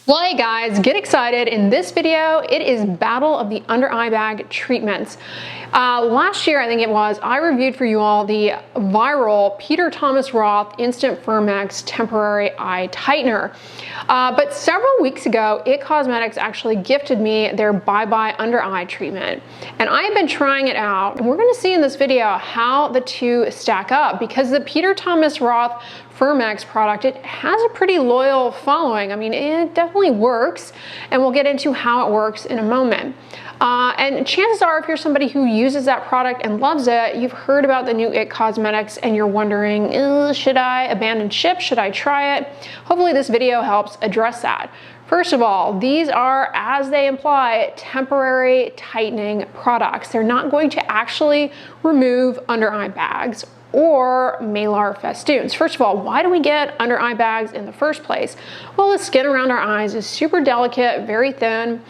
Well, hey guys, get excited. In this video, it is Battle of the Under Eye Bag treatments. Last year, I think it was, I reviewed for you all the viral Peter Thomas Roth Instant FirmX Temporary Eye Tightener. But several weeks ago, It Cosmetics actually gifted me their Bye Bye Under Eye treatment. And I have been trying it out, and we're gonna see in this video how the two stack up, because the Peter Thomas Roth FirmX product, it has a pretty loyal following. I mean, it definitely works, and we'll get into how it works in a moment. And chances are, if you're somebody who uses that product and loves it, you've heard about the new It Cosmetics and you're wondering, should I abandon ship? Should I try it? Hopefully this video helps address that. First of all, these are, as they imply, temporary tightening products. They're not going to actually remove under eye bags or malar festoons. First of all, why do we get under eye bags in the first place? Well, the skin around our eyes is super delicate, very thin,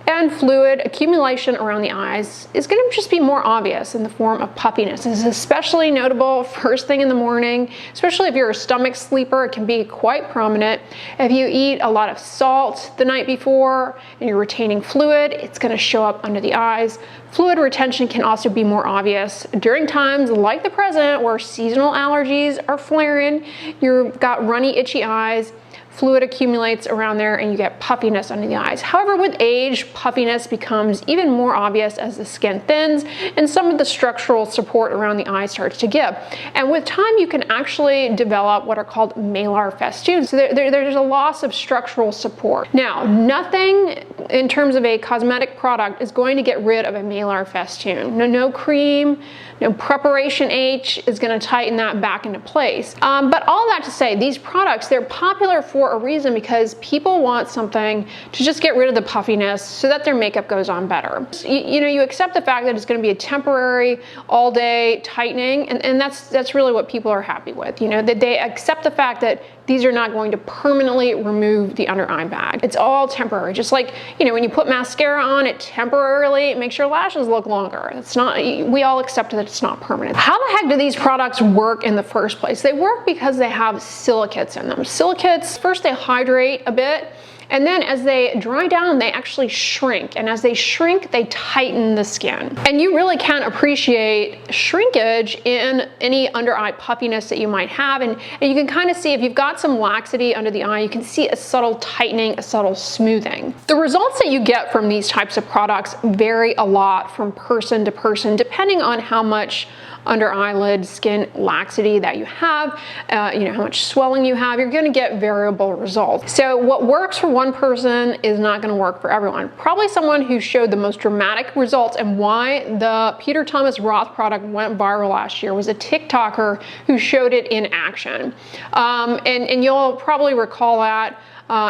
and fluid accumulation around the eyes is going to just be more obvious in the form of puffiness. This is especially notable first thing in the morning, especially if you're a stomach sleeper. It can be quite prominent. If you eat a lot of salt the night before and you're retaining fluid, it's going to show up under the eyes. Fluid retention can also be more obvious during times like the present where seasonal allergies are flaring, you've got runny, itchy eyes. Fluid accumulates around there and you get puffiness under the eyes. However, with age, puffiness becomes even more obvious as the skin thins and some of the structural support around the eye starts to give. And with time, you can actually develop what are called malar festoons. So there's a loss of structural support. Now, nothing in terms of a cosmetic product is going to get rid of a malar festoon. No cream, no preparation H is going to tighten that back into place. But all that to say, these products, they're popular for a reason, because people want something to just get rid of the puffiness so that their makeup goes on better. You accept the fact that it's going to be a temporary all day tightening, and that's really what people are happy with. That they accept the fact that these are not going to permanently remove the under eye bag. It's all temporary. Just like, when you put mascara on, it temporarily makes your lashes look longer. It's not, we all accept that it's not permanent. How the heck do these products work in the first place? They work because they have silicates in them. Silicates, first they hydrate a bit, and then as they dry down, they actually shrink. And as they shrink, they tighten the skin. And you really can appreciate shrinkage in any under eye puffiness that you might have. And you can kind of see, if you've got some laxity under the eye, you can see a subtle tightening, a subtle smoothing. The results that you get from these types of products vary a lot from person to person, depending on how much under eyelid skin laxity that you have, how much swelling you have. You're going to get variable results. So what works for one person is not going to work for everyone. Probably someone who showed the most dramatic results, and why the Peter Thomas Roth product went viral last year, was a TikToker who showed it in action. And you'll probably recall that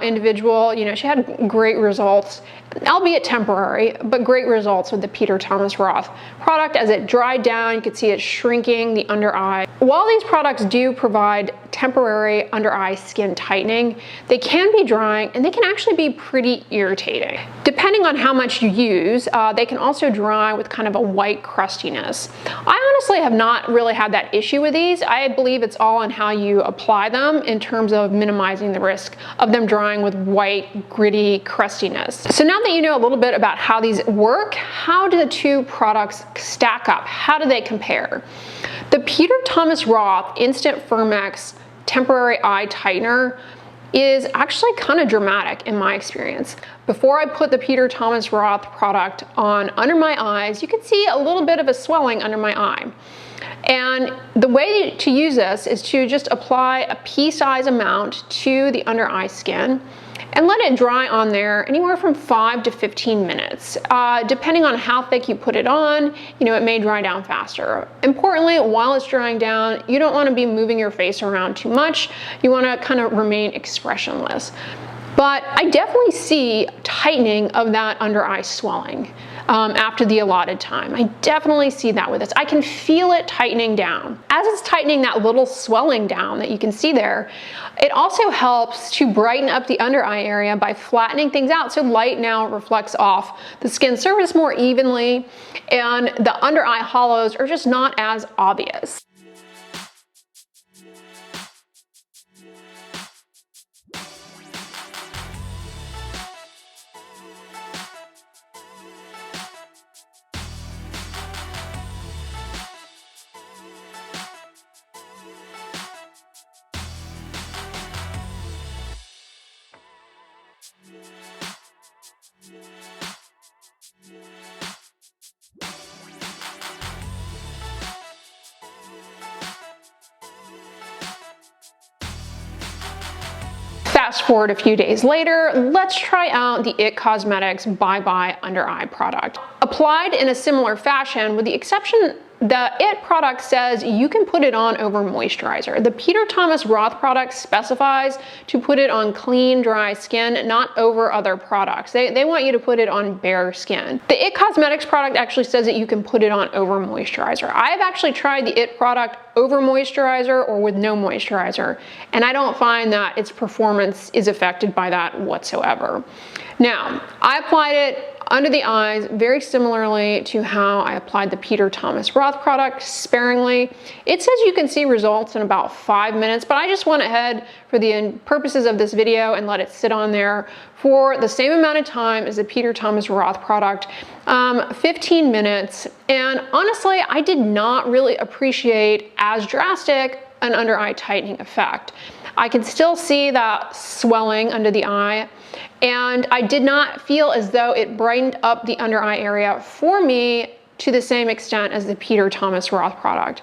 individual. She had great results, albeit temporary, but great results with the Peter Thomas Roth product. As it dried down, you could see it shrinking the under eye. While these products do provide temporary under eye skin tightening, they can be drying, and they can actually be pretty irritating. Depending on how much you use, they can also dry with kind of a white crustiness. I honestly have not really had that issue with these. I believe it's all on how you apply them in terms of minimizing the risk of them drying with white, gritty crustiness. So now that you know a little bit about how these work, how do the two products stack up? How do they compare? The Peter Thomas Roth Instant FirmX Temporary Eye Tightener is actually kind of dramatic in my experience. Before I put the Peter Thomas Roth product on under my eyes, you can see a little bit of a swelling under my eye. And the way to use this is to just apply a pea-size amount to the under eye skin and let it dry on there anywhere from 5 to 15 minutes. Depending on how thick you put it on, it may dry down faster. Importantly, while it's drying down, you don't want to be moving your face around too much. You want to kind of remain expressionless. But I definitely see tightening of that under eye swelling after the allotted time. I definitely see that with this. I can feel it tightening down. As it's tightening that little swelling down that you can see there, it also helps to brighten up the under eye area by flattening things out, so light now reflects off the skin surface more evenly, and the under eye hollows are just not as obvious. Fast forward a few days later, let's try out the IT Cosmetics Bye Bye Under Eye product. Applied in a similar fashion, with the exception the IT product says you can put it on over moisturizer. The Peter Thomas Roth product specifies to put it on clean, dry skin, not over other products. They want you to put it on bare skin. The IT Cosmetics product actually says that you can put it on over moisturizer. I've actually tried the IT product over moisturizer or with no moisturizer, and I don't find that its performance is affected by that whatsoever. Now, I applied it under the eyes very similarly to how I applied the Peter Thomas Roth product, sparingly. It says you can see results in about 5 minutes, but I just went ahead for the purposes of this video and let it sit on there for the same amount of time as the Peter Thomas Roth product, 15 minutes. And honestly, I did not really appreciate as drastic an under eye tightening effect. I can still see that swelling under the eye, and I did not feel as though it brightened up the under eye area for me to the same extent as the Peter Thomas Roth product.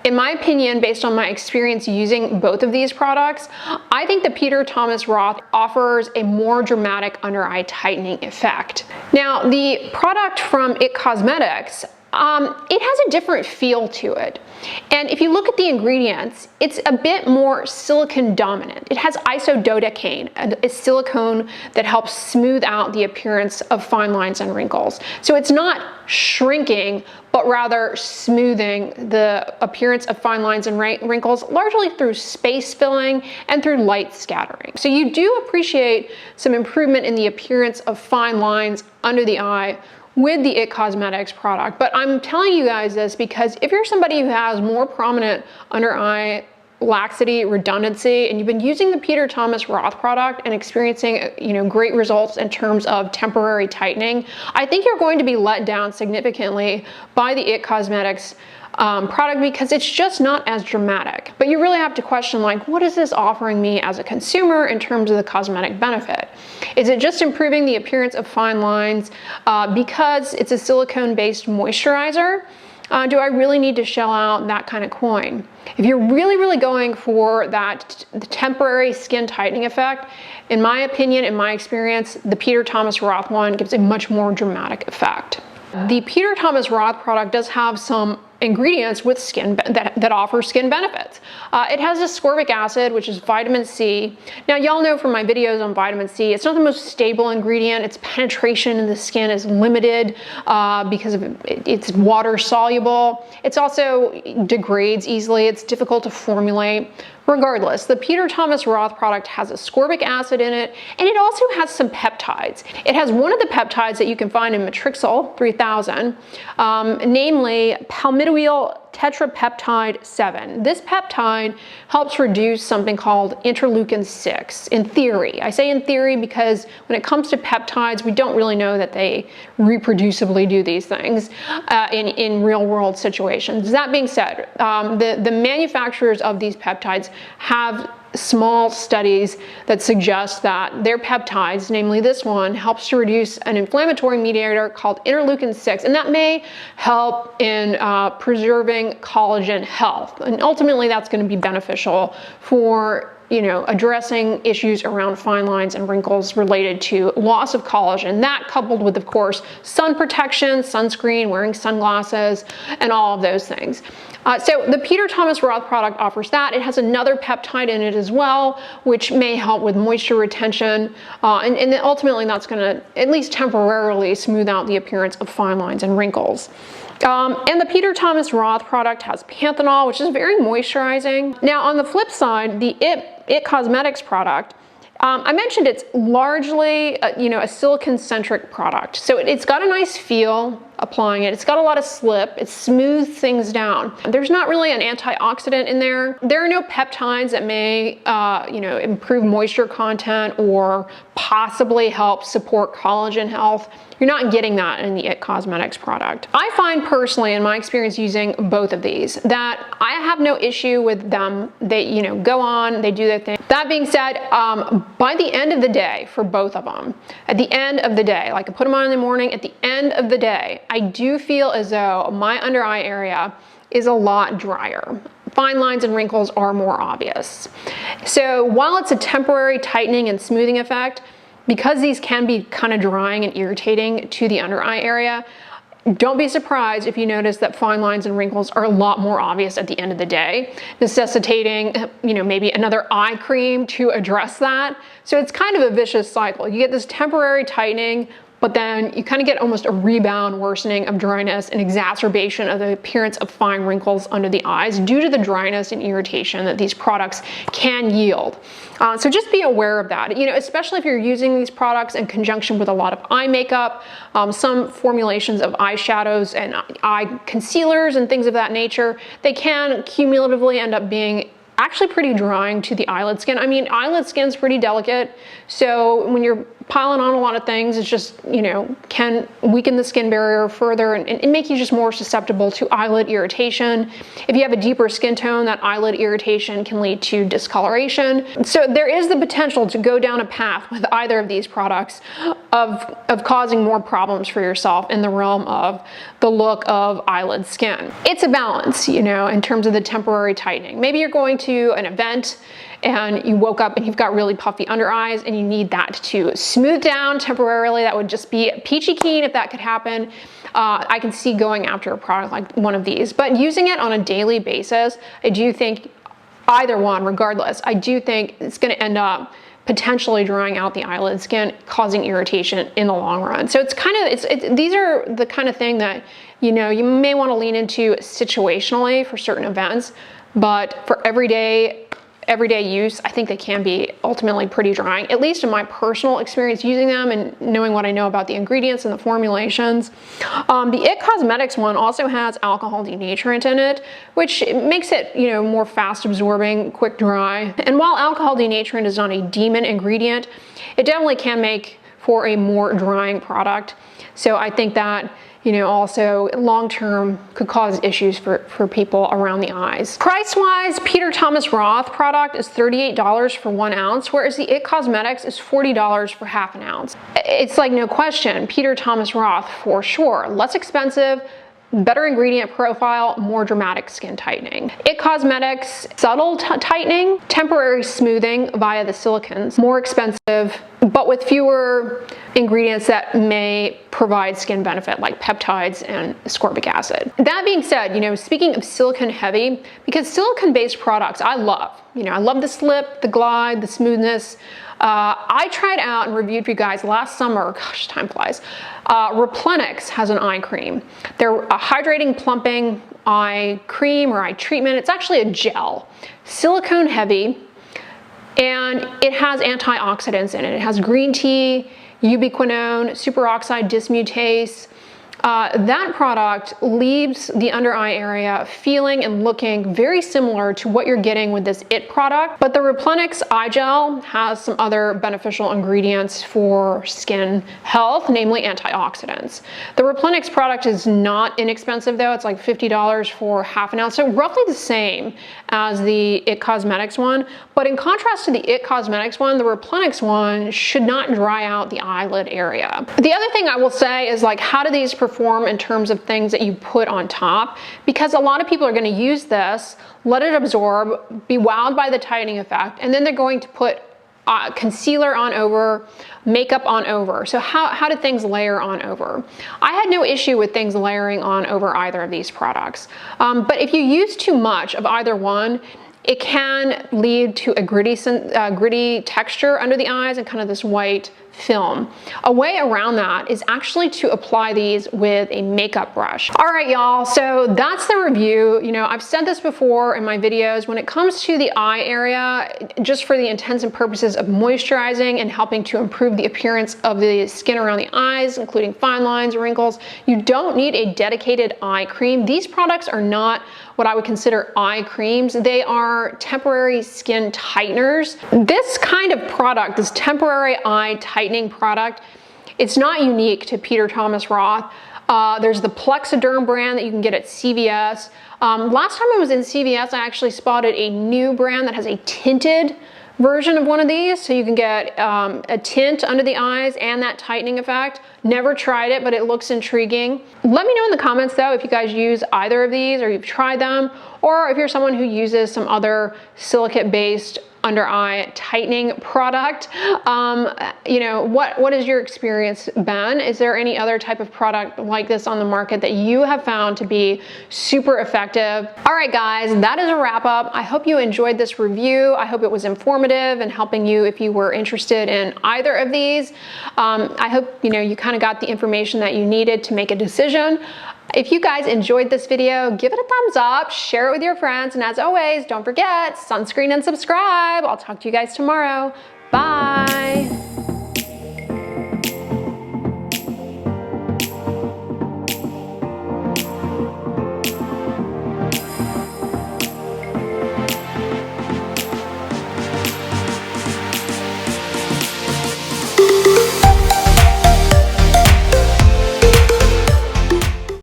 In my opinion, based on my experience using both of these products, I think the Peter Thomas Roth offers a more dramatic under eye tightening effect. Now, the product from IT Cosmetics, it has a different feel to it. And if you look at the ingredients, it's a bit more silicone dominant. It has isododecaine, a silicone that helps smooth out the appearance of fine lines and wrinkles. So it's not shrinking, but rather smoothing the appearance of fine lines and wrinkles, largely through space filling and through light scattering. So you do appreciate some improvement in the appearance of fine lines under the eye with the IT Cosmetics product. But I'm telling you guys this because if you're somebody who has more prominent under eye laxity, redundancy, and you've been using the Peter Thomas Roth product and experiencing, great results in terms of temporary tightening, I think you're going to be let down significantly by the IT Cosmetics product because it's just not as dramatic. But you really have to question, like, what is this offering me as a consumer in terms of the cosmetic benefit? Is it just improving the appearance of fine lines because it's a silicone-based moisturizer? Do I really need to shell out that kind of coin? If you're really going for that temporary skin tightening effect, in my opinion, in my experience, the Peter Thomas Roth one gives a much more dramatic effect. The Peter Thomas Roth product does have some ingredients with skin that offer skin benefits. It has ascorbic acid, which is vitamin C. Now, y'all know from my videos on vitamin C, it's not the most stable ingredient. Its penetration in the skin is limited because it's water soluble. It's also degrades easily. It's difficult to formulate. Regardless, the Peter Thomas Roth product has ascorbic acid in it, and it also has some peptides. It has one of the peptides that you can find in Matrixyl 3000, namely palmitoyl tetrapeptide 7. This peptide helps reduce something called interleukin 6, in theory. I say in theory because when it comes to peptides, we don't really know that they reproducibly do these things in real world situations. That being said, the manufacturers of these peptides have small studies that suggest that their peptides, namely this one, helps to reduce an inflammatory mediator called interleukin 6, and that may help in preserving collagen health. And ultimately, that's going to be beneficial for addressing issues around fine lines and wrinkles related to loss of collagen. That coupled with, of course, sun protection, sunscreen, wearing sunglasses, and all of those things. So the Peter Thomas Roth product offers that. It has another peptide in it as well, which may help with moisture retention. And ultimately, that's going to, at least temporarily, smooth out the appearance of fine lines and wrinkles. And the Peter Thomas Roth product has panthenol, which is very moisturizing. Now, on the flip side, the IT Cosmetics product, I mentioned it's largely, a silicone-centric product. So it's got a nice feel. applying it. It's got a lot of slip. It smooths things down. There's not really an antioxidant in there. There are no peptides that may, improve moisture content or possibly help support collagen health. You're not getting that in the IT Cosmetics product. I find personally, in my experience using both of these, that I have no issue with them. They, go on, they do their thing. That being said, by the end of the day, for both of them, at the end of the day, like I put them on in the morning, at the end of the day, I do feel as though my under eye area is a lot drier. Fine lines and wrinkles are more obvious. So while it's a temporary tightening and smoothing effect, because these can be kind of drying and irritating to the under eye area, don't be surprised if you notice that fine lines and wrinkles are a lot more obvious at the end of the day, necessitating, maybe another eye cream to address that. So it's kind of a vicious cycle. You get this temporary tightening, but then you kind of get almost a rebound worsening of dryness and exacerbation of the appearance of fine wrinkles under the eyes due to the dryness and irritation that these products can yield. So just be aware of that, especially if you're using these products in conjunction with a lot of eye makeup, some formulations of eyeshadows and eye concealers and things of that nature. They can cumulatively end up being actually pretty drying to the eyelid skin. I mean, eyelid skin's pretty delicate, so when you're piling on a lot of things, it's just, can weaken the skin barrier further and make you just more susceptible to eyelid irritation. If you have a deeper skin tone, that eyelid irritation can lead to discoloration. So there is the potential to go down a path with either of these products of causing more problems for yourself in the realm of the look of eyelid skin. It's a balance, in terms of the temporary tightening. Maybe you're going to an event and you woke up and you've got really puffy under eyes and you need that to smooth down temporarily. That would just be peachy keen if that could happen. I can see going after a product like one of these, but using it on a daily basis, I do think either one, regardless, I do think it's going to end up potentially drying out the eyelid skin, causing irritation in the long run. So these are the kind of thing that, you may want to lean into situationally for certain events, but for everyday use, I think they can be ultimately pretty drying, at least in my personal experience using them and knowing what I know about the ingredients and the formulations. The IT Cosmetics one also has alcohol denaturant in it, which makes it, more fast absorbing, quick dry. And while alcohol denaturant is not a demon ingredient, it definitely can make for a more drying product. So I think that, also long-term could cause issues for people around the eyes. Price-wise, Peter Thomas Roth product is $38 for 1 ounce, whereas the IT Cosmetics is $40 for half an ounce. It's like no question, Peter Thomas Roth for sure. Less expensive, better ingredient profile, more dramatic skin tightening. IT Cosmetics, subtle tightening, temporary smoothing via the silicons, more expensive, but with fewer ingredients that may provide skin benefit like peptides and ascorbic acid. That being said, speaking of silicone heavy, because silicone-based products I love. I love the slip, the glide, the smoothness. I tried out and reviewed for you guys last summer, gosh, time flies. FirmX has an eye cream. They're a hydrating, plumping eye cream or eye treatment. It's actually a gel, silicone heavy, and it has antioxidants in it. It has green tea, ubiquinone, superoxide dismutase. That product leaves the under eye area feeling and looking very similar to what you're getting with this IT product, but the FirmX eye gel has some other beneficial ingredients for skin health, namely antioxidants. The FirmX product is not inexpensive though. It's like $50 for half an ounce, so roughly the same as the IT Cosmetics one, but in contrast to the IT Cosmetics one, the FirmX one should not dry out the eyelid area. The other thing I will say is, like, how do these perform in terms of things that you put on top? Because a lot of people are going to use this, let it absorb, be wowed by the tightening effect, and then they're going to put concealer on over, makeup on over. So how do things layer on over? I had no issue with things layering on over either of these products. But if you use too much of either one, it can lead to a gritty texture under the eyes and kind of this white film. A way around that is actually to apply these with a makeup brush. All right, y'all, so that's the review. You know, I've said this before in my videos, when it comes to the eye area, just for the intents and purposes of moisturizing and helping to improve the appearance of the skin around the eyes, including fine lines, wrinkles, you don't need a dedicated eye cream. These products are not what I would consider eye creams. They are temporary skin tighteners. This kind of product, this temporary eye tightening product, it's not unique to Peter Thomas Roth. There's the Plexiderm brand that you can get at CVS. Last time I was in CVS, I actually spotted a new brand that has a tinted version of one of these, so you can get a tint under the eyes and that tightening effect. Never tried it, but it looks intriguing. Let me know in the comments though if you guys use either of these or you've tried them, or if you're someone who uses some other silicate-based under eye tightening product. You know, what has your experience been? Is there any other type of product like this on the market that you have found to be super effective? All right, guys, that is a wrap up. I hope you enjoyed this review. I hope it was informative and helping you if you were interested in either of these. I hope you kind of got the information that you needed to make a decision. If you guys enjoyed this video, give it a thumbs up, share it with your friends, and as always, don't forget, sunscreen and subscribe. I'll talk to you guys tomorrow. Bye.